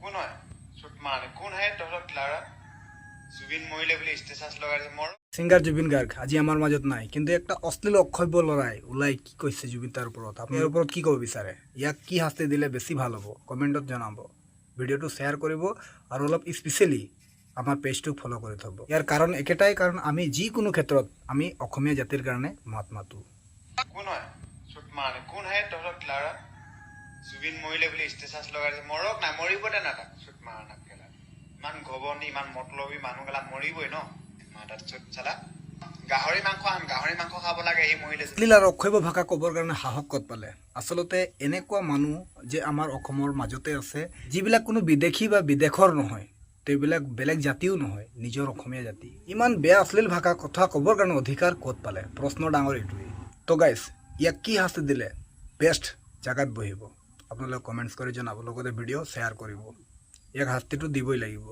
কোন হয় মানে কোন হয় তহঁতক ক্লাৰা জুবিন মৰিলে বুলি ষ্টেটাছ লগাইছে মৰ সিঙ্গার জুবিন গার্গ আজি আমার মাজত নাই, কিন্তু একটা অশ্লীল অক্ষব্য লড়াই ওলাই কি কৈছে জুবিন তাৰ ওপৰত। আপোনাৰ ওপৰত কি ক'ব বিচাৰে, ইয়াক কি শাস্তি দিলে বেছি ভাল হ'ব কমেণ্টত জনাব। ভিডিঅ'টো শ্বেয়াৰ কৰিব আৰু অলপ স্পেচিয়েলি আমাৰ পেজটো ফ'ল' কৰি থ'ব। ইয়াৰ কাৰণ একেটাই, কাৰণ আমি যিকোনো ক্ষেত্ৰত আমি অসমীয়া জাতিৰ কাৰণে মাত মাতোঁ। কোন হয় মানে কোন হয় তহঁতক ক্লাৰা জুবিন মৰিলে বুলি ষ্টেটাছ লগাইছে মৰক নাই মৰিব দে না তাক চুট মাৰ নাক গেলা ইমান ঘবনি ইমান মতলবী মানুহগেলা মৰিবই ন তাত চুট চালা গাহৰি মাংস খাব লাগে এই মৰিলে অশ্লীল আৰু অক্ষব্য ভাষা ক'বৰ কাৰণে সাহস ক'ত পালে। আচলতে এনেকুৱা মানুহ যে আমাৰ অসমৰ মাজতে আছে যিবিলাক কোনো বিদেশী বা বিদেশৰ নহয়, তেওঁবিলাক বেলেগ জাতিও নহয়, নিজৰ অসমীয়া জাতি। ইমান বেয়া অশ্লীল ভাষা কথা ক'বৰ কাৰণে অধিকাৰ ক'ত পালে, প্ৰশ্ন ডাঙৰ এইটোৱেই। তো গাইজ, ইয়াক কি শাস্তি দিলে বেষ্ট জেগাত বহিব আপোনালোকে কমেণ্টছ কৰি জনাব, লগতে ভিডিঅ' শ্বেয়াৰ কৰিব। ইয়াক শাস্তিটো দিবই লাগিব।